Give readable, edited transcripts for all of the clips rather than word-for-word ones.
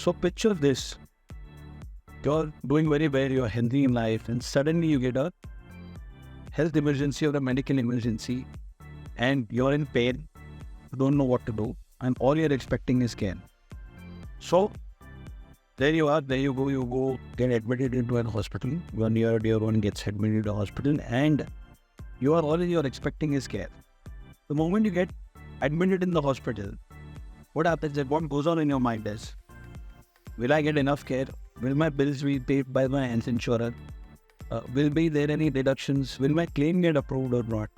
So picture this, you're doing very well, you're healthy in life, and suddenly you get a health emergency or a medical emergency, and you're in pain, you don't know what to do, and all you're expecting is care. So there you are, there you go get admitted into an hospital. One year, dear one gets admitted into a hospital, and all you're expecting is care. The moment you get admitted in the hospital, what happens and what goes on in your mind is, will I get enough care? Will my bills be paid by my health insurer? Will be there any deductions? Will my claim get approved or not?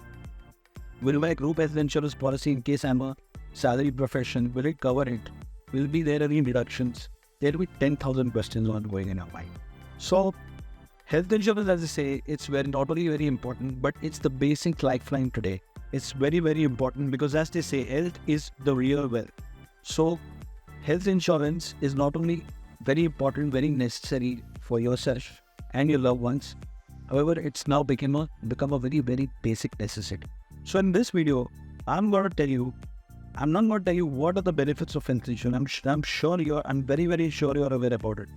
Will my group health insurance policy, in case I'm a salary profession, will it cover it? Will be there any deductions? There will be 10,000 questions ongoing in our mind. So, health insurance, as I say, it's not only very important, but it's the basic lifeline today. It's very, very important because, as they say, health is the real wealth. So, health insurance is not only very important, very necessary for yourself and your loved ones. However, it's now become a very, very basic necessity. So in this video, I'm not going to tell you what are the benefits of health insurance. I'm very, very sure you're aware about it.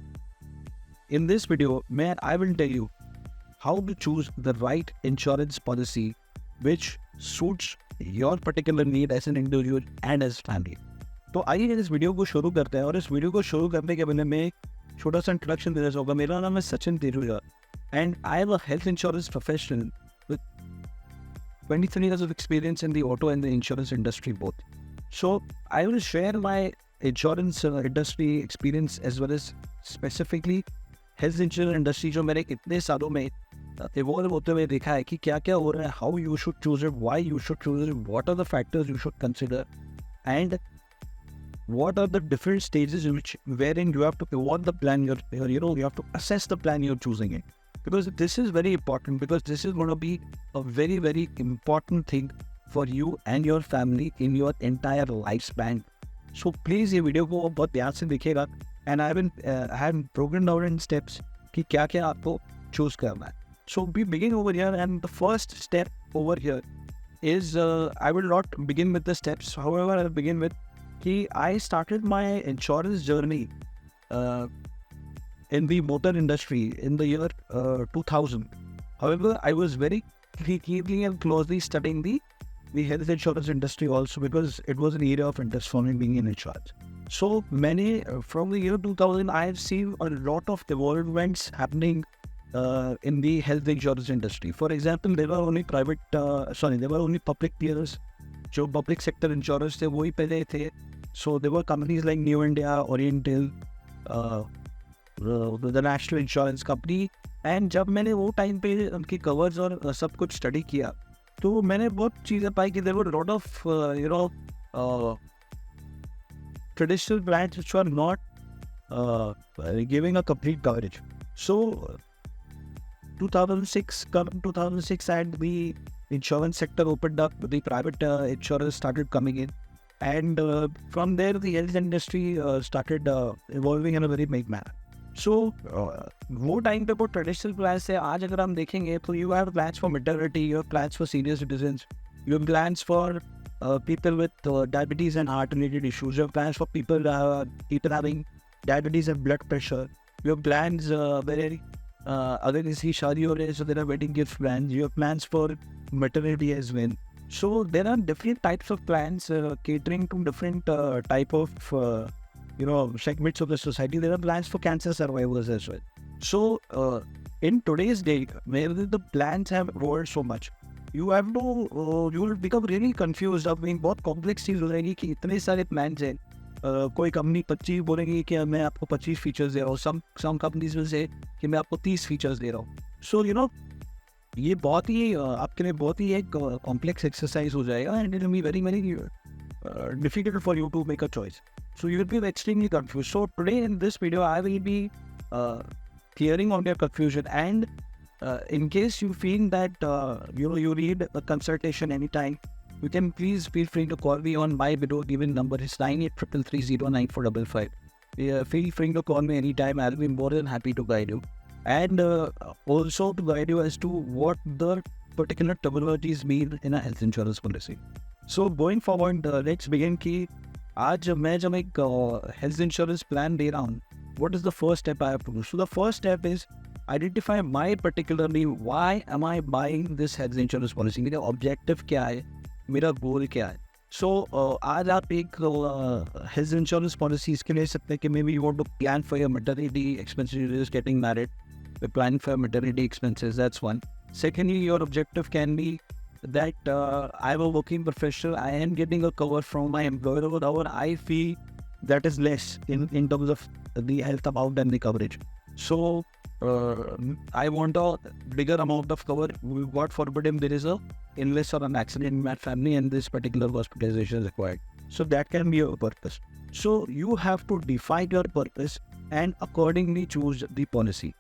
In this video, I will tell you how to choose the right insurance policy which suits your particular need as an individual and as family. तो आइए इस video को शुरू करते हैं, और इस video को शुरू करने के पहले मैं एक छोटा सा इंट्रोडक्शन देना चाहूँगा. मेरा नाम है Sachin तेजुजा and I am a health insurance professional with 23 years of experience in the auto and the insurance industry both. So I will share my insurance industry experience as well as specifically health insurance industry जो मैंने इतने सालों में evolve होते हुए देखा है कि क्या क्या हो रहा है, how you should choose it, why you should choose it, what are the factors you should consider, and what are the different stages wherein you have to pivot the plan you have to assess the plan you're choosing it. Because this is very important, because this is going to be a very, very important thing for you and your family in your entire lifespan. So please ये video को बहुत ध्यान से देखिएगा, and I have broken down in steps कि क्या क्या आपको choose करना है. So we begin over here, and the first step over here is I will not begin with the steps. However, I'll begin with कि I started my insurance journey in the motor industry in the year 2000. However, I was very keenly and closely studying the health insurance industry also, because it was an area of interest for me being in insurance. So from the year 2000, I have seen a lot of developments happening in the health insurance industry. For example, there were only public players. जो public sector insurers थे वही पहले थे. So there were companies like New India, Oriental, the National Insurance Company. And जब मैंने वो time पे उनकी कवर्स और सब कुछ स्टडी किया, तो मैंने बहुत चीज़ें पाई कि there were a lot of traditional plans which were not giving a complete coverage. So 2006 and the insurance sector opened up, the private insurers started coming in, and from there the health industry started evolving in a very big manner. So वो time पे वो traditional plans थे. आज अगर हम देखेंगे तो you have plans for maternity, you have plans for senior citizens, you have plans for people with diabetes and heart related issues, you have plans for people having diabetes and blood pressure, you have plans where अगर किसी शादी हो रही है, so there are wedding gift plans, you have plans for maternity as well. So there are different types of plans catering to different type of segments of the society. There are plans for cancer survivors as well. So in today's day, where the plans have evolved so much, you will become really confused. अब बहुत complex चीज़ हो जाएगी कि इतने सारे plans हैं. कोई company 25 बोलेंगी कि मैं आपको 25 फीचर्स दे रहा हूँ. some companies will say कि मैं आपको 30 फीचर्स दे रहा हूँ. So ये बहुत ही आपके लिए बहुत ही एक कॉम्प्लेक्स एक्सरसाइज हो जाएगा, and it will be very, very difficult for you to make a choice. So you will be extremely confused. So today in this video, I will be clearing on your confusion, and in case you feel that you need a consultation anytime, you can please feel free to call me on my video given number is 9833094555. Feel free to call me anytime. I'll be more than happy to guide you, and also to guide you as to what the particular terminologies mean in a health insurance policy. So going forward, let's begin. आज जब एक health insurance plan दे रहा हूँ, what is the first step I have to do? So the first step is identify my particularly why am I buying this health insurance policy? मेरा objective क्या है, मेरा गोल क्या है. सो आज आप एक हेल्थ इंश्योरेंस पॉलिसी इसके ले सकते हैं कि maybe you want to plan for your maternity expenses, getting married, plan for maternity expenses, that's one. Secondly, your objective can be that I'm a working professional, I am getting a cover from my employer, or I feel that is less in terms of the health amount and the coverage. So I want a bigger amount of cover. God forbid if there is a illness or an accident in my family and this particular hospitalization is required. So that can be your purpose. So you have to define your purpose and accordingly choose the policy.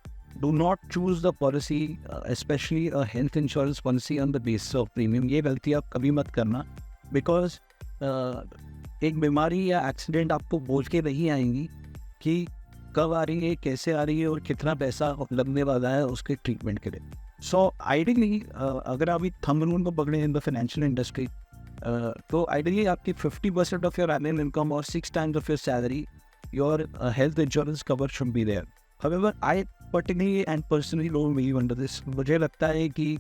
Do not choose the policy, especially a health insurance policy on the basis of premium. ये गलती आप कभी मत करना, because एक बीमारी या accident आपको बोल के नहीं आएंगी कि कब आ रही है, कैसे आ रही है और कितना पैसा लगने वाला है उसके ट्रीटमेंट के लिए. सो आइडियली अगर आप थंब रूल को पकड़े इन द फाइनेंशियल इंडस्ट्री, तो आइडियली आपकी 50% ऑफ योर एनुअल इनकम और 6 times of your salary, your health insurance cover should be there. However, I particularly and personally don't believe under this. मुझे लगता है कि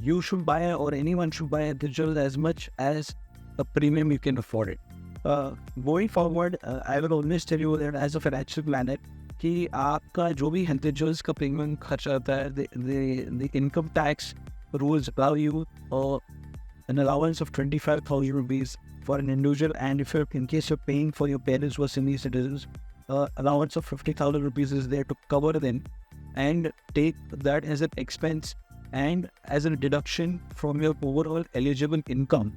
you should buy or anyone should buy health insurance as much as a premium you can afford it. Going forward, I will always tell you that as a financial planner कि आपका जो भी health insurance का premium खर्चा आता है, the income tax rules allow you an allowance of 25,000 rupees for an individual, and if you're in case you're paying for your parents who are senior citizens, allowance of 50,000 rupees is there to cover them and take that as an expense and as a deduction from your overall eligible income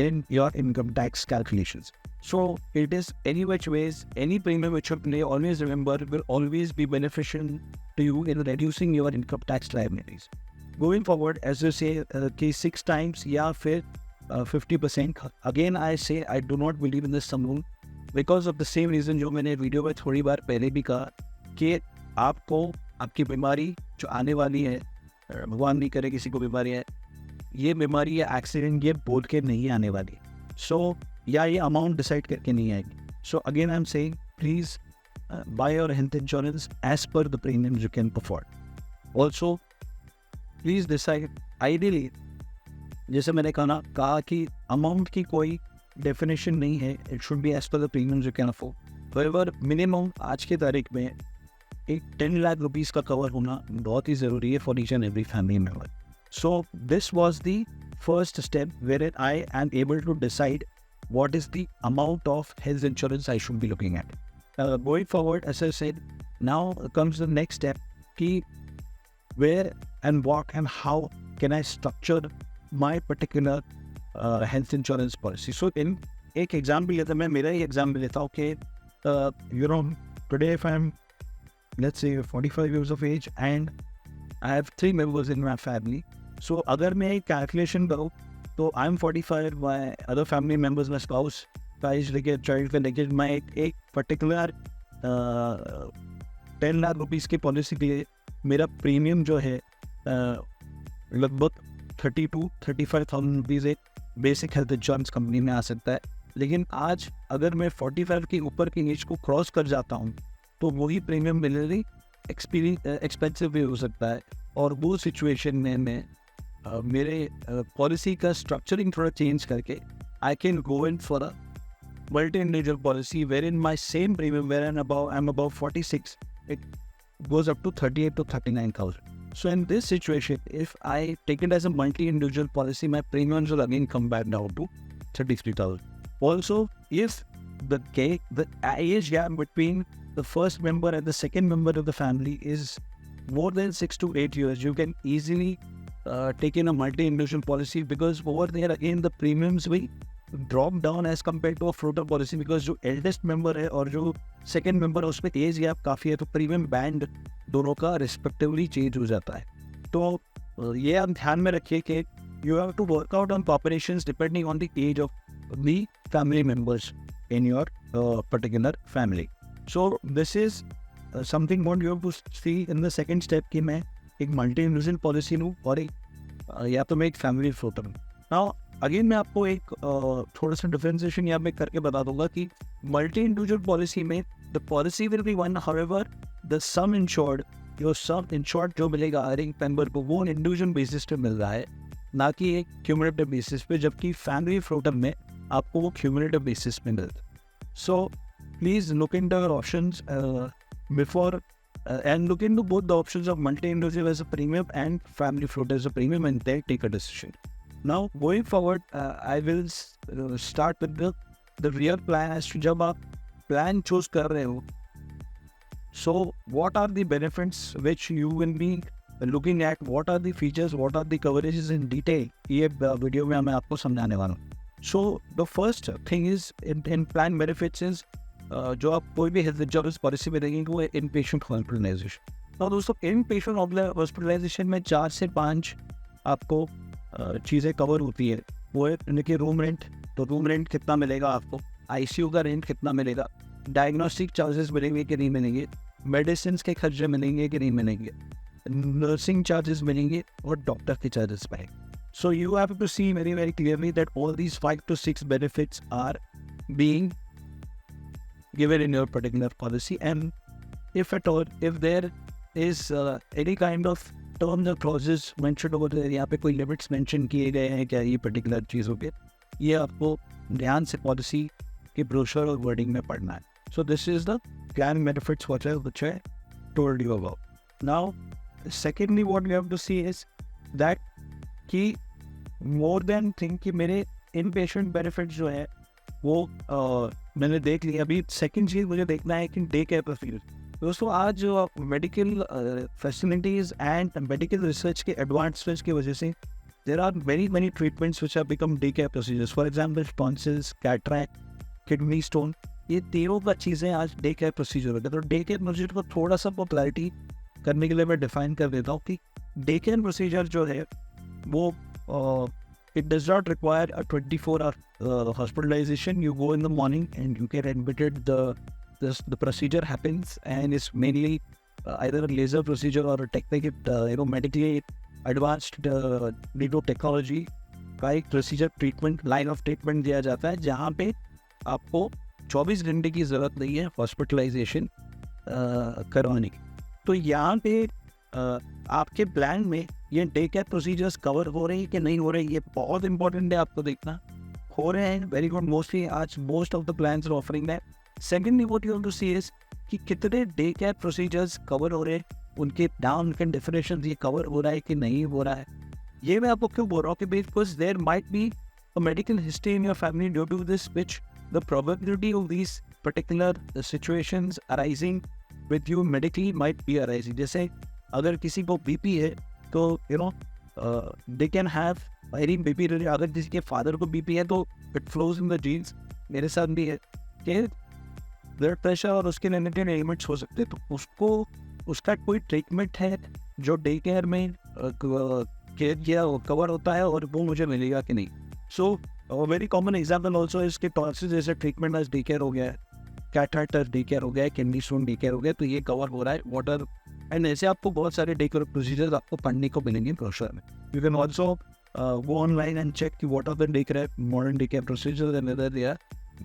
in your income tax calculations. So it is any which ways, any premium which you pay, always remember, will always be beneficial to you in reducing your income tax liabilities. Going forward, as you say, 6 times या फिर 50%. Again, I say I do not believe in this sum rule. Because of the same reason जो मैंने video में थोड़ी बार पहले भी कहा कि आपको आपकी बीमारी जो आने वाली है, भगवान नहीं करे किसी को बीमारी है, ये बीमारी या एक्सीडेंट ये बोल के नहीं आने वाली. सो या ये अमाउंट डिसाइड करके नहीं आएगी. So again I am saying please buy your health insurance as per the premium you can afford. Also please decide, ideally जैसे मैंने कहा कि अमाउंट की कोई डेफिनेशन नहीं है, it should be as per the premiums you can afford. However minimum आज की तारीख में एक 10 लाख रुपीज़ का कवर होना बहुत ही ज़रूरी है for each and every family member. So this was the first step where I am able to decide what is the amount of health insurance I should be looking at. Going forward, as I said, now comes the next step, ki where and what and how can I structure my particular health insurance policy. So in एक example लेता, मैं मेरा ही example लेता हूँ कि today if I'm let's say 45 years of age and I have 3 members in my family. So अगर मैं एक calculation करूँ तो I'm 45, my other family members, my spouse का एज लेके, चाइल्ड का लेके, मैं एक पर्टिकुलर 10 लाख रुपीज़ की पॉलिसी के लिए मेरा प्रीमियम जो है लगभग 32-35,000 रुपीज़ एक बेसिक हेल्थ इंश्योरेंस कंपनी में आ सकता है. लेकिन आज अगर मैं 45 के ऊपर की एज को क्रॉस कर जाता हूँ तो वही प्रीमियम मेरे लिए एक्सपेंसिव भी हो सकता है. और वो सिचुएशन में मैं मेरे पॉलिसी का स्ट्रक्चरिंग थोड़ा चेंज करके I can go in for a multi individual policy wherein my same premium where and I am about 46, it goes up to 38 to 39,000. So in this situation, if I take it as a multi-individual policy, my premiums will again come back down to 33,000. Also, if the age gap between the first member and the second member of the family is more than 6 to 8 years, you can easily take in a multi-individual policy, because over there again the premiums will drop down as compared to a floater policy, because जो eldest member है और जो second member है उसमें age gap काफ़ी है, तो premium band दोनों का रिस्पेक्टिवली चेंज हो जाता है. तो ये आप ध्यान में रखिए कि you have to work out on cooperations depending on the age of the family members in your particular family. So this is something what you have to see in the second step कि मैं एक multi individual policy लूँ और एक या तो मैं एक फैमिली फ्लोटर हूँ. नाउ अगेन मैं आपको एक थोड़ा सा डिफरेंशिएशन यहाँ पे करके बता दूंगा कि मल्टी इंडिविजुअल पॉलिसी में the policy will be one, however the some insured, जो सम इंश्योर्ड जो मिलेगा हर एक मेंबर को वो इंडिविजुअल बेसिस पे मिल रहा है, ना कि एक क्यूमुलेटिव बेसिस पे, जबकि फैमिली फ्लोटर में आपको वो क्यूमुलेटिव बेसिस पे मिलता है. So please look in your options before and look into both the options of multi-individual as a premium and family float as a premium, and then take a decision. Now going forward, I will start with the real plan as to जब आप plan choose कर रहे हो, so what are the benefits which you will be looking at, what are the features, what are the coverages in detail, ये video में मैं आपको समझाने वाला हूँ. So the first thing is in plan benefits is जो आप कोई भी हेल्थ इंश्योरेंस पॉलिसी में देखेंगे वो इन पेशेंट हॉस्पिटलाइजेशन. तो दोस्तों इन पेशेंट हॉस्पिटलाइजेशन में 4 से 5 आपको चीज़ें कवर होती है. वो है उनके रूम रेंट, तो रूम रेंट कितना मिलेगा आपको, आईसीयू का रेंट कितना मिलेगा, डायग्नोस्टिक चार्जेस मिलेंगे कि नहीं मिलेंगे, मेडिसिन के खर्चे मिलेंगे कि नहीं मिलेंगे, नर्सिंग चार्जेस मिलेंगे और डॉक्टर के चार्जेस मिलेंगे. So you have to see very very clearly that all these 5 to 6 benefits are being given in your particular policy, and if at all, if there is any kind of terms or clauses mentioned over there, यहाँ पे कोई limits mention किए गए हैं क्या ये particular चीज़ों पे, ये आपको ध्यान से policy के brochure और wording में पढ़ना है. So this is the plan benefits which I told you about. Now secondly what you have to see is that कि more than think कि मेरे inpatient benefits जो है वो मैंने देख लिया. अभी सेकंड चीज़ मुझे देखना है कि डे केयर प्रोसीजर. दोस्तों आज जो medical facilities and medical research के एडवांसमेंट्स की वजह से there are very many treatments which have become day care procedures. For example tonsils, cataract, kidney stone, ये तीनों का चीज़ें आज डे केयर प्रोसीजर होता है. तो डे केयर प्रोसीजर को थोड़ा सा पॉपुलैरिटी करने के लिए मैं डिफाइन कर देता हूँ कि डे केयर प्रोसीजर जो है वो it does not require a 24-hour hospitalization. You go in the morning and you get admitted. The procedure happens and it's mainly either a laser procedure or a technical, medically advanced neuro technology का एक procedure treatment line of treatment दिया जाता है, जहाँ पे आपको 24 घंटे की ज़रूरत नहीं है hospitalization करवाने की. तो यहाँ पे आपके प्लान में ये डे केयर प्रोसीजर्स कवर हो रहे हैं कि नहीं हो रहे, ये बहुत इंपॉर्टेंट है आपको देखना. हो रहे हैं, वेरी गुड, मोस्टली आज most of the plans are offering that. Secondly what you have to see is कि कितने डे केयर प्रोसीजर्स कवर हो रहे हैं, उनके नाम, उनके डेफिनेशन, ये कवर हो रहा है कि नहीं हो रहा है. ये मैं आपको क्यों बोल रहा हूँ कि because there might be a medical history in your family due to this which the probability of these particular situations arising with you medically might be arising. जैसे अगर किसी को बीपी है तो they can have very BP. अगर किसी के father को बीपी है तो it flows in the genes. मेरे साथ भी है कि ब्लड प्रेशर और उसके रिलेटेड एलिमेंट्स हो सकते हैं, तो उसको उसका कोई ट्रीटमेंट है जो डे केयर में केयर किया कवर होता है और वो मुझे मिलेगा कि नहीं. So very common example also इसके टॉन्सिल जैसे ट्रीटमेंट आज डे केयर हो गया है, कैटरैक्ट डे केयर हो गया है, किडनी स्टोन डे केयर हो गया, तो ये कवर हो रहा है. वाटर एंड ऐसे आपको बहुत सारे डे केयर प्रोसीजर्स आपको पढ़ने को मिलेंगे ब्रोशर में. You can also go online and check कि what are the day care modern day care procedures and whether they are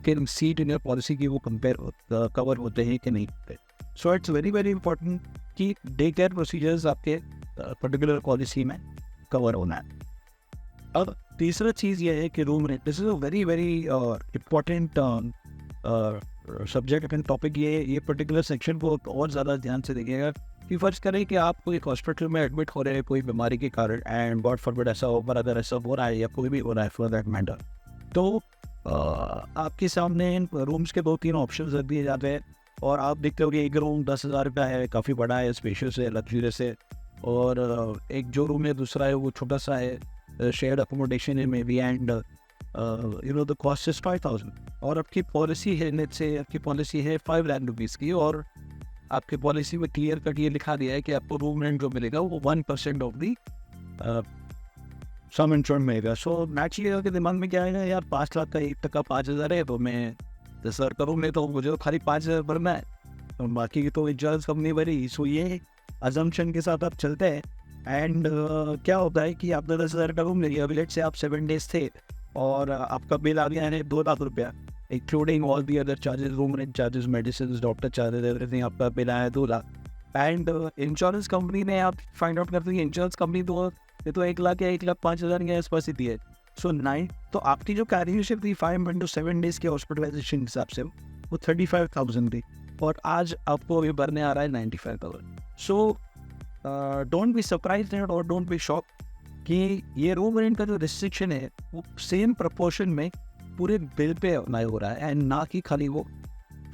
can see it in your policy कि वो कंपेयर कवर होते हैं कि नहीं होते. So it's very very important कि day care procedures आपके पर्टिकुलर पॉलिसी में कवर होना है. अब तीसरा चीज़ ये है कि room rent. This is a very very important subject and topic. ये पर्टिकुलर सेक्शन को और ज़्यादा ध्यान से देखिएगा कि फर्ज करें कि आप कोई हॉस्पिटल में एडमिट हो रहे हैं कोई बीमारी के कारण, एंड गॉड फॉरबिड ऐसा हो, पर अगर ऐसा हो रहा है या कोई भी हो रहा है फॉर दैट मैटर, तो आपके सामने रूम्स के 2-3 ऑप्शंस रख दिए जाते हैं और आप देखते हो कि एक रूम 10,000 का है, काफ़ी बड़ा है, स्पेशियस है, लग्जरियस है, और एक जो रूम है दूसरा है वो छोटा सा है, शेयर्ड अकोमोडेशन है may be, and the cost is 5,000. और आपकी पॉलिसी है, नेट से आपकी पॉलिसी है 5 लाख रुपीज़ की, और आपकी पॉलिसी में क्लियर कट ये लिखा दिया है कि आपको रूम रेंट जो मिलेगा वो 1% ऑफ दी सम इंश्योर्ड मिलेगा. सो नेचुरली के दिमाग में क्या है यार, 5 लाख का 1% 5,000 है, तो मैं 10,000 करूँ, मैं तो मुझे तो खाली 5,000 भरना है, तो बाकी की तो इंश्योरेंस कंपनी भरी. सो ये अजम्पशन के साथ आप चलते हैं, एंड क्या होता है कि आपने 10,000 का रूम ले लिया. अभी लेट से आप 7 डेज थे और आपका बिल आ गया है 2 लाख रुपया, including all the other charges, room rent charges, medicine, doctor charges, everything, आपका बिल आया है 2 लाख। एंड इंश्योरेंस कंपनी ने आप फाइंड आउट करते हैं, इंश्योरेंस कंपनी तो ये तो 1 लाख या 1,05,000 के आसपास ही थी है। सो 9, तो आपकी जो कैरियरशिप थी 5 डेज के हॉस्पिटलाइजेशन हिसाब से वो 35,000 थी, और आज आपको अभी भरने आ रहा है 95,000। सो डोंट बी सरप्राइज और डोंट बी शॉक कि ये रूम रेंट का जो रिस्ट्रिक्शन है वो सेम प्रपोर्शन में पूरे बिल पे अप्लाई हो रहा है, एंड ना कि खाली वो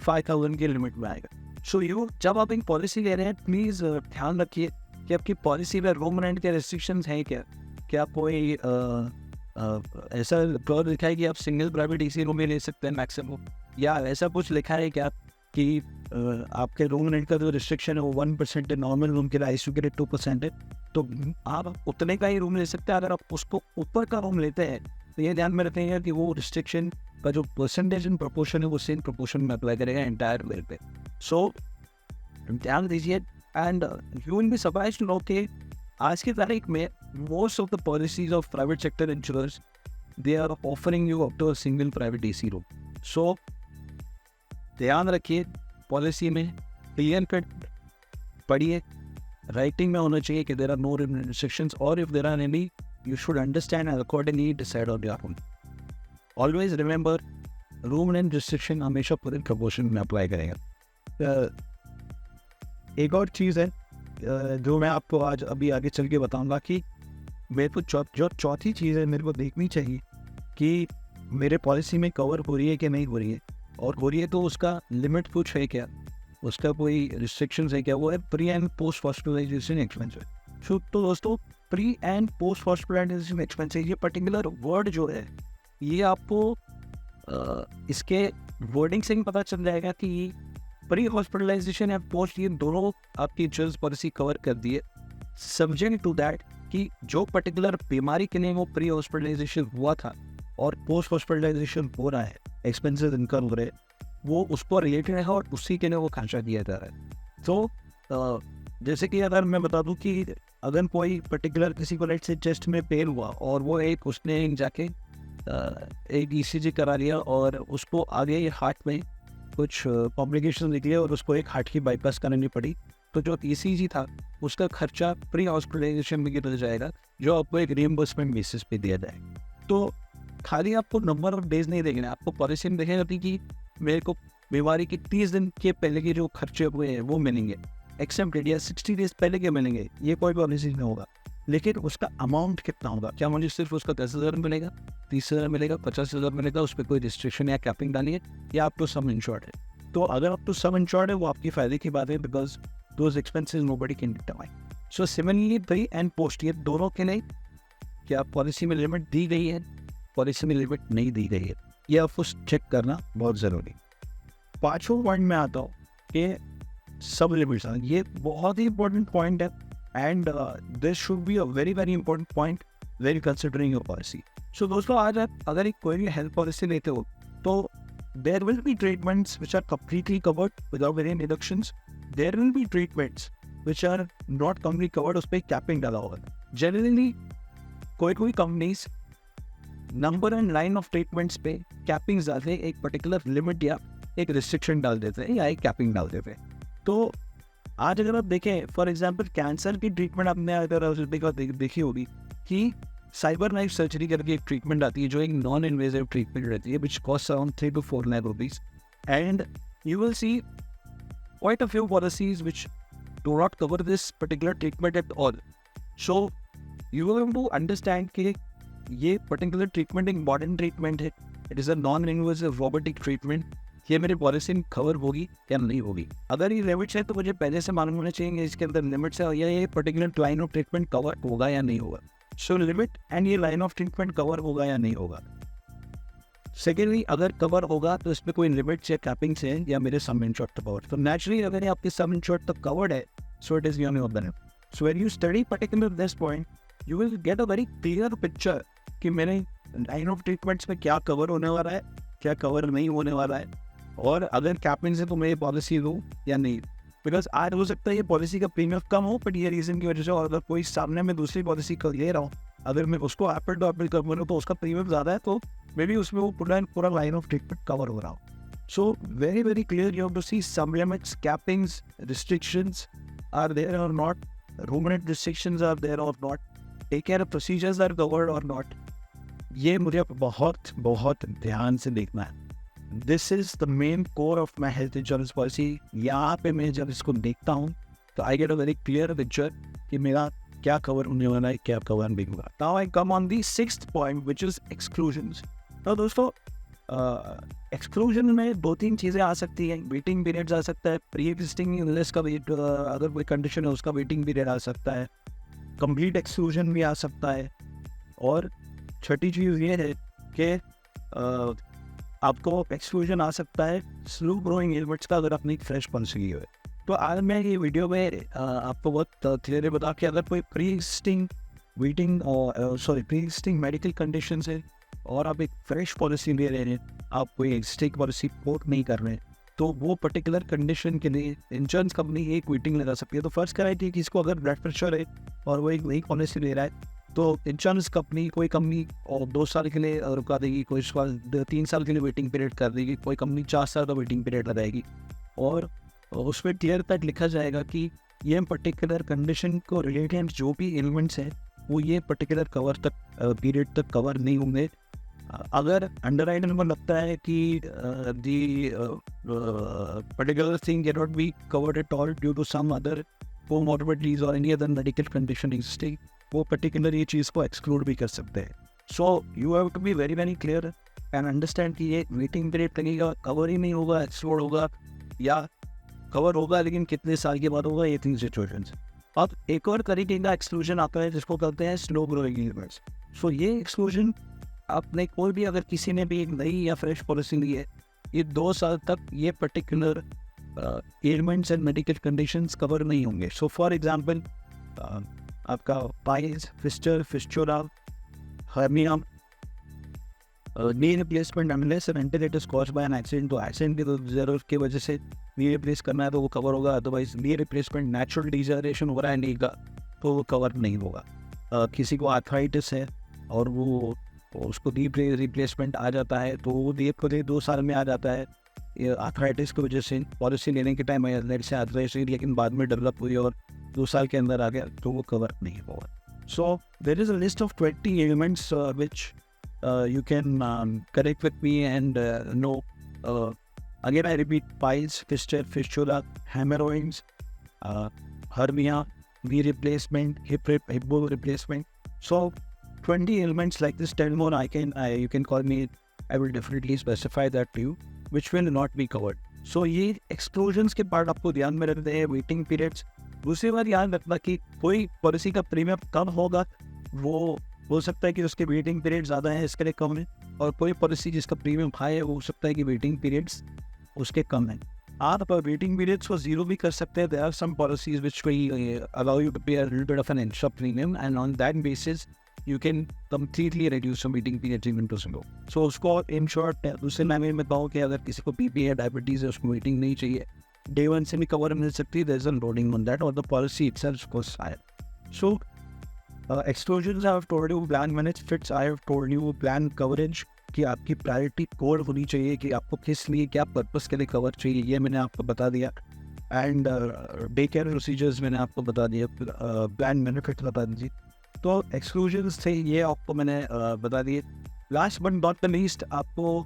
5,000 की लिमिट में आएगा। सो जब आप एक पॉलिसी ले रहे हैं, प्लीज़ ध्यान रखिए कि आपकी पॉलिसी में रूम रेंट के रिस्ट्रिक्शंस हैं क्या कोई ऐसा क्लॉज लिखा है कि आप सिंगल प्राइवेट एसी रूम में ले सकते हैं मैक्सिमम, या ऐसा कुछ लिखा है क्या कि आपके रूम रेंट का जो रिस्ट्रिक्शन है वो 1% है, नॉर्मल रूम के लिए, आईसीयू के लिए 2% है, तो आप उतने का ही रूम ले सकते हैं। अगर आप उसको ऊपर का रूम लेते हैं तो ये ध्यान में रखेंगे कि वो रिस्ट्रिक्शन का जो परसेंटेज एंड प्रोपोर्शन है वो सेम प्रोपोर्शन में अप्लाई करेगा एंटायर बिल पे। सो ध्यान दीजिए, and you will be surprised to know कि आज की तारीख में most of the policies of private sector insurance they are offering you up to a single private AC room. So ध्यान रखिए, पॉलिसी में क्लियर कट पढ़िए, राइटिंग में होना चाहिए कि देयर आर नो रिस्ट्रिक्शंस, और if there are any you should understand and accordingly decide on your own. Always remember, room rent restriction हमेशा पूरे प्रपोर्शन में अप्लाई करेगा। एक और चीज़ है जो मैं आपको आज अभी आगे चल के बताऊंगा कि मेरे को जो चौथी चीज़ है मेरे को देखनी चाहिए कि मेरे पॉलिसी में कवर हो रही है कि नहीं हो रही है, और हो रही है तो उसका लिमिट कुछ है क्या, उसका कोई रिस्ट्रिक्शंस है क्या, वो है pre and post hospitalization expenses. तो दोस्तों, pre and post hospitalization expenses, ये पर्टिकुलर वर्ड जो है ये आपको इसके वर्डिंग से ही पता चल जाएगा कि प्री हॉस्पिटलाइजेशन या पोस्ट, ये दोनों आपकी इंश्योरेंस पॉलिसी कवर कर दी है, सब्जेक्ट टू दैट कि जो पर्टिकुलर बीमारी के लिए वो प्री हॉस्पिटलाइजेशन हुआ था और पोस्ट हॉस्पिटलाइजेशन हो रहा है, एक्सपेंसेस इनकर हो रहे हैं, वो उसको रिलेटेड है और उसी के लिए वो खर्चा दिया जा रहा है। तो जैसे कि अगर मैं बता दूं कि अगर कोई पर्टिकुलर किसी को लेट से चेस्ट में पेन हुआ और वो उसने जाके एक ईसीजी करा लिया और उसको आगे हार्ट में कुछ कॉम्प्लिकेशन निकले और उसको एक हार्ट की बाईपास करानी पड़ी, तो जो ईसीजी था उसका खर्चा प्री हॉस्पिटलाइजेशन में गिर जाएगा, जो आपको एक रिइंबर्समेंट बेसिस पे दिया जाएगा। तो खाली आपको नंबर ऑफ डेज नहीं देखना, आपको पॉलिसी में देखेगा कि मेरे को बीमारी की 30 दिन के पहले के जो खर्चे हुए हैं वो मिलेंगे, एक्सेप्टेड, या 60 डेज पहले के मिलेंगे, ये कोई पॉलिसी नहीं होगा, लेकिन उसका अमाउंट कितना होगा, क्या मुझे सिर्फ उसका 10,000 मिलेगा, 30,000 मिलेगा, 50,000 मिलेगा, उस पर कोई रिस्ट्रिक्शन या कैपिंग डाली है, या आप तो सम इंश्योर्ड है। तो अगर आप तो सम इंश्योर्ड है वो आपकी फायदे की बात है, because those expenses nobody can determine. So similarly pre and post, ये दोनों के लिए क्या पॉलिसी में लिमिट दी गई है, पॉलिसी में लिमिट नहीं दी गई है, ये आपको चेक करना बहुत ज़रूरी। पाँचों पॉइंट में आता हूँ कि सब लिमिट्स, ये बहुत ही इंपॉर्टेंट पॉइंट है, and this should be a very very important point very considering your policy. So दोस्तों, आज आप अगर एक कोई भी हेल्थ पॉलिसी लेते हो तो there will be treatments which are completely covered without any deductions, there will be treatments which are not completely covered, उस पर कैपिंग डाला होगा। जनरली कोई companies number and line of treatments पे कैपिंग डालते हैं, एक पर्टिकुलर लिमिट या एक रिस्ट्रिक्शन डाल देते हैं या एक कैपिंग डाल देते हैं। तो आज अगर आप देखें, फॉर एग्जांपल कैंसर की ट्रीटमेंट आपने अगर देखी होगी कि साइबर नाइफ सर्जरी करके एक ट्रीटमेंट आती है जो एक नॉन इन्वेजिव ट्रीटमेंट रहती है, which cost around 3 to 4 lakh rupees, and you will see quite a few policies which do not cover this particular treatment at all. So you will have to understand कि ये particular treatment एक modern treatment है, it is a non invasive robotic treatment, ये मेरी policy में cover होगी या नहीं होगी। अगर ये लिमिट्स है तो मुझे पहले से मालूम होना चाहिए इसके अंदर लिमिट्स है, या ये particular line of treatment cover होगा या नहीं होगा। सो लिमिट एंड ये लाइन ऑफ ट्रीटमेंट कवर होगा या नहीं होगा। सेकेंडली, अगर कवर होगा तो इसमें कोई लिमिट्स या कैपिंग्स है या मेरे सम इंश्योर्ड तक कवर, तो नेचुरली अगर आपके सम इंश्योर्ड तक कवर्ड है, so it is your benefit. So when you study particular this point, you will get a very clear picture कि मेरे लाइन ऑफ ट्रीटमेंट्स में क्या कवर होने वाला है, क्या कवर नहीं होने वाला है, और अगर कैपिंग है तो मैं ये पॉलिसी दूँ या नहीं। बिकॉज आज हो सकता है ये पॉलिसी का प्रीमियम कम हो, बट ये रीज़न की वजह से, और अगर कोई सामने में दूसरी पॉलिसी कर ले रहा हूँ अगर मैं उसको एप्पल टू एप्पल करूँ तो उसका प्रीमियम ज़्यादा है, तो मे बी उसमें वो पूरा लाइन ऑफ ट्रीटमेंट कवर हो रहा हो. So very clear, you have to see some limits, cappings, restrictions are there or not, room rent restrictions are there or not, take care of procedures are covered or not. ये मुझे बहुत ध्यान से देखना है. This is the main core of my health insurance policy. यहाँ पे मैं जब इसको देखता हूँ तो I get a very clear picture कि मेरा क्या कवर होने वाला है, क्या कवर नहीं होगा. Now I come on the sixth point, which is exclusions. Now दोस्तों, एक्सक्लूजन में 2-3 चीज़ें आ सकती हैं. वेटिंग पीरियड्स आ सकता है, प्री एग्जिस्टिंग इलनेस का वेट, अगर कोई कंडीशन है उसका वेटिंग पीरियड आ सकता है, कंप्लीट एक्सक्लूजन भी आ सकता है. और छठी चीज़ ये है कि आपको एक्सक्लूजन आ सकता है स्लो ग्रोइंग एलिमेंट्स का, अगर अपनी फ्रेश पॉलिसी है. तो आज मैं ये वीडियो में आपको बहुत क्लियरली बता कि अगर कोई प्री एग्जिस्टिंग मेडिकल कंडीशन है और आप एक फ्रेश पॉलिसी ले रहे हैं, आप कोई एग्जिस्टिंग पॉलिसी पोर्ट नहीं कर रहे हैं, तो वो पर्टिकुलर कंडीशन के लिए इंश्योरेंस कंपनी एक वेटिंग लगा सकती है. तो फर्स्ट कराइए कि इसको अगर ब्लड प्रेशर है और वो एक नई पॉलिसी ले रहा है, तो इंश्योरेंस कंपनी, कोई कंपनी और 2 साल के लिए रुका देगी, कोई 3 साल के लिए वेटिंग पीरियड कर देगी, कोई कंपनी 4 साल का वेटिंग पीरियड लगाएगी. और उसमें क्लियर कट लिखा जाएगा कि ये पर्टिकुलर कंडीशन को रिलेटेड जो भी एलिमेंट्स हैं वो ये पर्टिकुलर कवर तक पीरियड तक कवर नहीं होंगे. अगर अंडरराइटर में लगता है कि the particular thing can not be covered at all due to some other comorbidities और any other medical condition existing, वो पर्टिकुलर ये चीज़ को एक्सक्लूड भी कर सकते हैं. So you have to be very clear and understand कि ये वेटिंग पीरियड लगेगा, कवर ही नहीं होगा, एक्सक्लूड होगा, या कवर होगा लेकिन कितने साल के बाद होगा, ये 3 सिचुएशंस. अब एक और तरीके का एक्सक्लूजन आता है जिसको कहते हैं स्लो ग्रोइंग एलिमेंट्स. सो ये एक्सक्लूजन आपने कोई भी, अगर किसी ने भी एक नई या फ्रेश पॉलिसी ली है, ये 2 साल तक ये particular elements and medical conditions cover नहीं होंगे. सो फॉर एग्जांपल, आपका piles, fistula, hernia, knee replacement unless and until it is caused by an accident. तो एक्सीडेंट की जरूरत की वजह से नी रिप्लेस करना है तो वो कवर होगा, otherwise knee replacement natural degeneration हो रहा है नी का तो वो कवर नहीं होगा. किसी को आर्थराइटिस है और वो उसको रिप्लेसमेंट आ जाता है तो वो 2 साल में आ जाता है. ये आर्थराइटिस की वजह से पॉलिसी लेने के टाइम से आर्थराइटिस, लेकिन बाद में डेवलप हुई और 2 साल के अंदर आ गया तो वो कवर नहीं होगा. So there is a list of 20 elements which you can connect with me and know. Again, I repeat: piles, fistula, hemorrhoids, hernia, knee replacement, hip bone replacement. So 20 elements like this. 10 more you can call me. I will definitely specify that to you, which will not be covered. So ये exclusions के part आपको ध्यान में रखते हैं. Waiting periods, दूसरी बात याद रखना कि कोई पॉलिसी का प्रीमियम कम होगा, वो हो सकता है कि उसके वेटिंग पीरियड ज़्यादा है इसके लिए कम है, और कोई पॉलिसी जिसका प्रीमियम हाई है वो हो सकता है कि वेटिंग पीरियड्स उसके कम हैं. आप वेटिंग पीरियड्स को जीरो भी कर सकते हैं. There are some policies which allow you to pay a little bit of an extra premium and on that basis you can completely reduce waiting periods even to 0. So उसको in short दूसरे नाम में बताऊँ कि अगर किसी को PP है, डायबिटीज़ है, उसको वेटिंग नहीं चाहिए, डे 1 से भी कवर मिल सकती है. There is a loading on that और the policy itself goes higher. So exclusions I have told you, plan benefits I have told you, plan coverage कि आपकी प्रायोरिटी कोड होनी चाहिए कि आपको किस लिए, क्या पर्पस के लिए कवर चाहिए, ये मैंने आपको बता दिया. एंड डे केयर प्रोसीजर्स मैंने आपको बता दिया, प्लान बेनिफिट बता दीजिए. तो एक्सक्लूजन्स थे ये आपको मैंने बता दिए. Last but not the least आपको,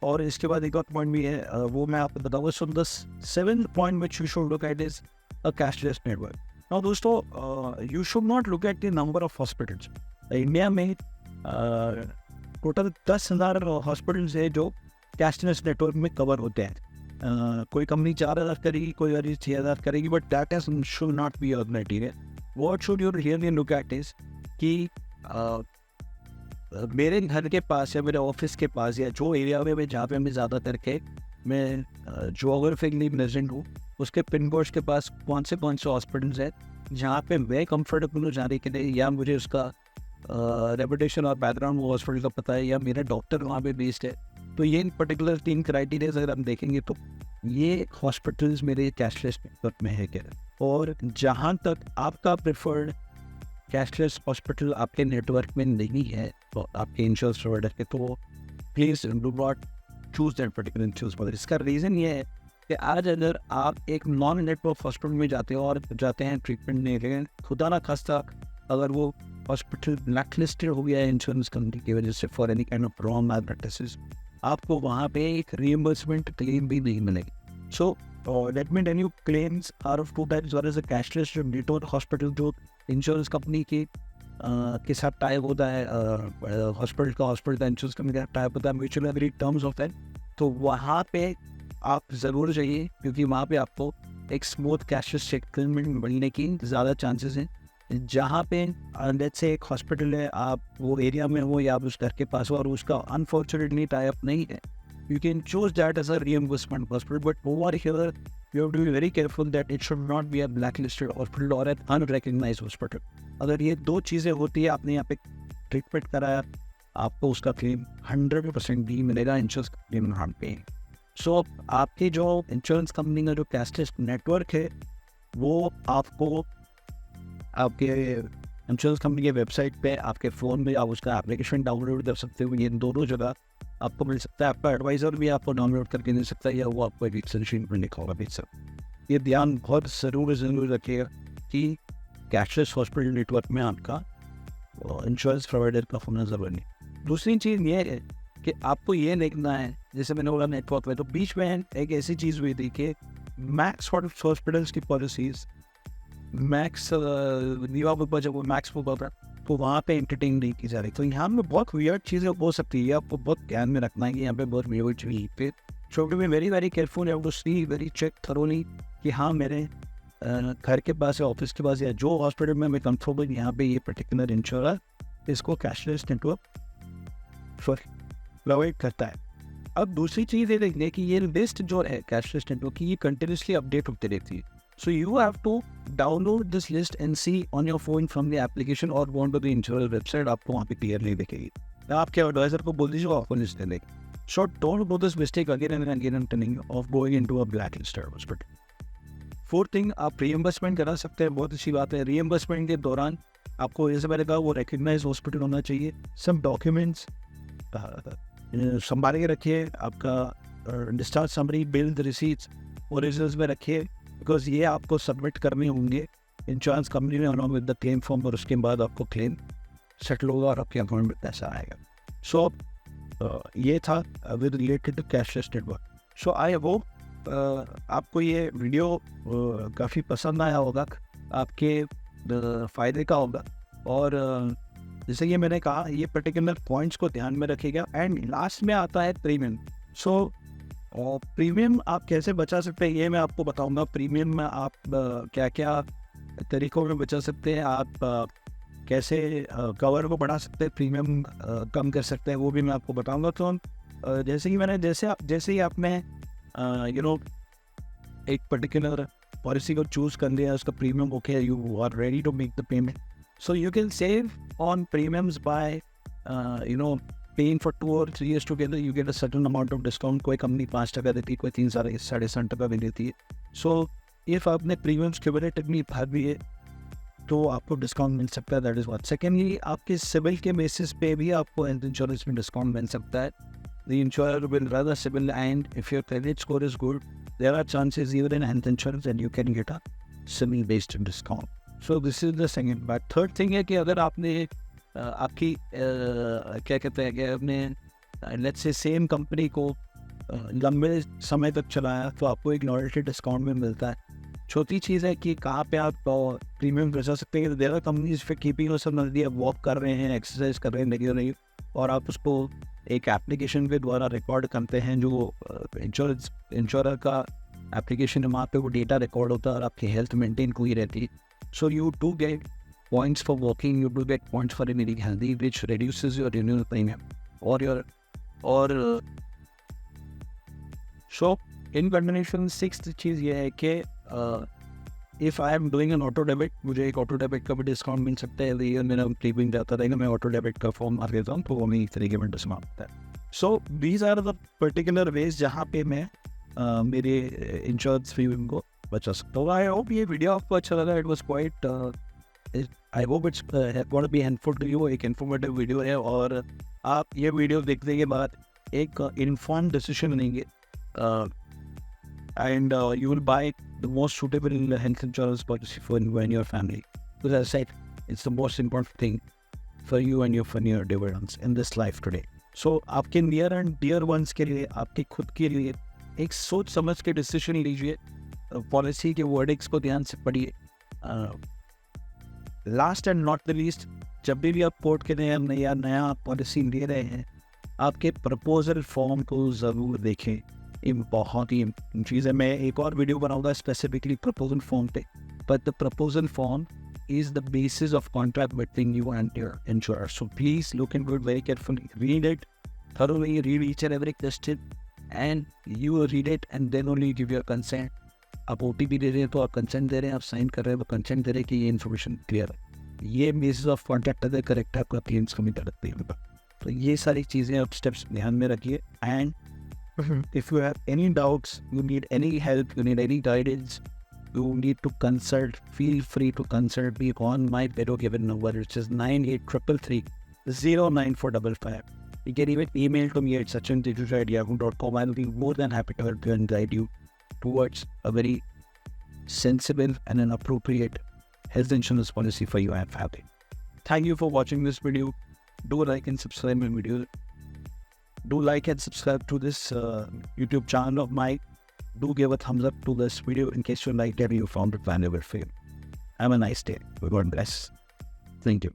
और इसके बाद एक और पॉइंट भी है, वो मैं आपको बताऊँगा. So the 7th point which you should look at is a cashless network. Now दोस्तों, you should not look at the number of hospitals. India में टोटल 10,000 हॉस्पिटल्स है जो कैशलेस नेटवर्क में कवर होते हैं. कोई कंपनी 4,000 करेगी, कोई और 6,000 करेगी, but that is should not be your criteria. What should you really look at is कि मेरे घर के पास या मेरे ऑफिस के पास या जो एरिया में मैं, जहाँ पे मैं ज़्यादा करके मैं जोग्राफिकली प्रेजेंट हूँ, उसके पिन कोड के पास कौन से हॉस्पिटल्स हैं जहाँ पे मैं कंफर्टेबल हूँ जाने के लिए, या मुझे उसका रेपुटेशन और बैकग्राउंड वो हॉस्पिटल का पता है, या मेरा डॉक्टर वहाँ पे बेस्ड है. तो ये पर्टिकुलर 3 क्राइटेरियाज अगर हम देखेंगे तो ये हॉस्पिटल्स मेरे कैशलेस नेटवर्क में है क्या. और जहाँ तक आपका प्रेफर्ड कैशलेस हॉस्पिटल आपके नेटवर्क में नहीं है तो आपके इंश्योरेंस प्रोवाइडर के, तो please do not choose that particular insurance provider. इसका रीज़न ये है कि आज अगर आप एक नॉन नेटवर्क हॉस्पिटल में जाते हैं ट्रीटमेंट लेने के लिए, खुदा ना खास्ता अगर वो हॉस्पिटल ब्लैक लिस्टेड हो गया है इंश्योरेंस कंपनी की वजह से for any kind of wrong malpractices, आपको वहाँ पे एक रिइंबर्समेंट क्लेम भी नहीं मिलेगी। So let me tell you, claims are of two types. One is a cashless जो नेटवर्क हॉस्पिटल जो इंश्योरेंस कंपनी के साथ टाइप होता है, हॉस्पिटल का इंश्योरेंस कंपनी का टाइप होता है, mutual agree terms of that, तो वहाँ पे आप ज़रूर जाइए क्योंकि वहाँ पे आपको एक स्मूथ कैशलेस सेटलमेंट मिलने की ज़्यादा चांसेस हैं। जहाँ पे लेट्स से एक हॉस्पिटल है, आप वो एरिया में हो या आप उस घर के पास हो और उसका अनफॉर्चुनेटली टाई अप नहीं है, you can choose that as a reimbursement hospital, but over here you have to be very careful that it should not be a blacklisted hospital or an unrecognized hospital. अगर ये दो चीज़ें होती है, आपने यहाँ पे ट्रीटमेंट कराया, आपको उसका क्लेम 100% भी मिलेगा इंश्योरेंस क्लेम नाम पे। सो आपकी जो इंश्योरेंस कंपनी का जो कैशलेस नेटवर्क है वो आपको आपके इंश्योरेंस कंपनी के वेबसाइट पे आपके फ़ोन में आप उसका एप्लीकेशन डाउनलोड कर सकते हो। ये दोनों जगह आपको मिल सकता है। आपका एडवाइज़र भी आपको डाउनलोड करके दे सकता है या वो आपको एक सजेशन में लिखा होगा भेज सकता है। ये ध्यान बहुत ज़रूर रखिएगा कि कैशलेस हॉस्पिटल नेटवर्क में आपका इंश्योरेंस प्रोवाइडर का होना ज़रूरी है। दूसरी चीज़ ये है कि आपको ये देखना है, जैसे मैंने बोला नेटवर्क में, तो बीच में एक ऐसी चीज़ हुई थी कि मैक्स हॉस्पिटल्स की पॉलिसीज़ मैक्स नीवा पर जब वो मैक्स पर था तो वहाँ पे एंटरटेन नहीं की जा रही। तो यहाँ में बहुत वियर्ड चीज़ें हो सकती है, आपको बहुत ध्यान में रखना है कि यहाँ पे बहुत वियर्ड चीज़ पे show to be very careful, have to see very check thoroughly कि हाँ मेरे घर के पास या ऑफिस के पास या जो हॉस्पिटल में मैं कंफर्म हूँ यहाँ पे ये पर्टिकुलर इंश्योरर इसको कैशलेस नेटवर्क प्रोवाइड करता है। अब दूसरी चीज़ ये देखने की ये लिस्ट जो है कैशलेस नेटवर्क की ये कंटिन्यूसली अपडेट होती रहती है। So you have to download this list and see on your phone from the application or go on to the insurer website, आपको वहाँ पे क्लियरली दिखेगी। आपके एडवाइजर को बोल दीजिए आपको लिस्ट दे देगी। So don't do this mistake again and again I'm telling you of going into a blacklisted hospital। Fourth thing, आप रीएम्बर्समेंट करा सकते हैं, बहुत अच्छी बात है। रीएम्बर्समेंट के दौरान आपको जैसे मैंने कहा वो रिकग्नाइज हॉस्पिटल होना चाहिए। सब डॉक्यूमेंट्स संभाल के रखिए, आपका discharge summary, bill, receipts originals में रखिए बिकॉज ये आपको सबमिट करने होंगे इंश्योरेंस कंपनी में along with the claim form, और उसके बाद आपको क्लेम सेटल होगा और आपके अकाउंट में पैसा आएगा। सो ये था with related to cashless network. So I hope आपको ये वीडियो काफ़ी पसंद आया होगा, आपके फ़ायदे का होगा। और जैसे कि मैंने कहा ये पर्टिकुलर पॉइंट्स को ध्यान में रखिएगा। एंड लास्ट में आता है प्रीमियम। सो प्रीमियम आप कैसे बचा सकते हैं ये मैं आपको बताऊंगा। प्रीमियम में आप क्या क्या तरीकों में बचा सकते हैं, आप कैसे कवर को बढ़ा सकते हैं, प्रीमियम कम कर सकते हैं, वो भी मैं आपको बताऊंगा। तो जैसे ही आपने एक पर्टिकुलर पॉलिसी को चूज़ कर लिया, उसका premium okay, you are ready to make the payment, so you can save on premiums by paying for 2 or 3 years together, you get a certain amount of discount। कोई company 5% देती है, कोई 3 साढ़े 7% भी देती है। सो इफ़ आपने premiums cumulatively भर दिए तो आपको डिस्काउंट मिल सकता है, दैट इज़ व्हाट। सेकेंडली, आपके सिविल के बेसिस पे भी आपको हेल्थ इंश्योरेंस में डिस्काउंट मिल सकता है। The insurer will run the CIBIL and if your credit score is good, there are chances even in health insurance and you can get a CIBIL based discount. So this is the second बात। Third thing है कि अगर आपने आपकी क्या कहते हैं कि आपने लेट्स से सेम कंपनी को लंबे समय तक चलाया तो आपको एक लॉयल्टी डिस्काउंट में मिलता है। छोटी चीज़ है कि कहाँ पे आप प्रीमियम बचा सकते हैं। There are companies for keeping सब नजदीक वॉक कर रहे हैं, एक्सरसाइज कर रहे हैं लगे रही, और आप उसको एक एप्लीकेशन के द्वारा रिकॉर्ड करते हैं। जो इंश्योरर का एप्लीकेशन है वहाँ पे वो डेटा रिकॉर्ड होता है और आपकी हेल्थ मेंटेन हुई रहती है। So you do get points for walking, you do get points for remaining healthy, which reduces your renewal premium or so in combination। Sixth चीज़ ये है कि if I am doing an auto debit, मुझे एक auto debit का भी discount मिल सकता है। ये मेरा प्रीमियम जाता रहेगा, मैं ऑटो डेबिट का फॉर्म भर देता हूँ तो वो मैं इस तरीके में डिस्काउंट होता है। So these are the particular ways जहाँ पे मैं मेरे इंश्योरेंस प्रीमियम को बचा सकता हूँ। आई होप ये वीडियो आपको अच्छा लगा। It was quite I hope it's gonna be helpful to you. एक इन्फॉर्मेटिव वीडियो है और आप ये वीडियो देखने के बाद एक इन्फॉर्म डिसीजन लेंगे and you will buy the most suitable health insurance policy for you and your family. Because as I said, it's the most important thing for you and your funnier dividends in this life today. So आपके near and dear ones के लिए, आपके खुद के लिए एक सोच समझ के डिसीजन लीजिए, पॉलिसी के वर्डिक्स को ध्यान से पढ़िए। Last and not the least, जब भी आप कोर्ट के नया पॉलिसी ले रहे हैं, आपके प्रपोजल फॉर्म को ज़रूर देखें। ये बहुत ही चीज़ है। मैं एक और वीडियो बनाऊंगा स्पेसिफिकली प्रपोजल फॉर्म पे, but the proposal form is the basis of contract between you and your insurer. So please look into it very carefully. Read it thoroughly, read each and every question, and you read it and then only give your consent. आप OTP दे रहे हैं तो आप consent दे रहे हैं, आप sign कर रहे हैं तो कंसेंट दे रहे हैं कि ये इन्फॉर्मेशन क्लियर है। ये बेसिस ऑफ कॉन्ट्रैक्ट अगर करेक्ट है, आपका क्लेम्स कमी करते हैं। तो ये सारी चीज़ें आप स्टेप्स ध्यान में रखिए। And if you have any doubts, you need any help, you need any guidance, you need to consult, feel free to consult me on my below given number, which is 9833309455. You can even email to me at sachintejuja@yahoo.com. I'll be more than happy to help you and guide you towards a very sensible and an appropriate health insurance policy for you and family. Thank you for watching this video. Do like and subscribe my video. Do like and subscribe to this YouTube channel of mine. Do give a thumbs up to this video in case you liked it and you found it valuable for you. Have a nice day. God bless. Thank you.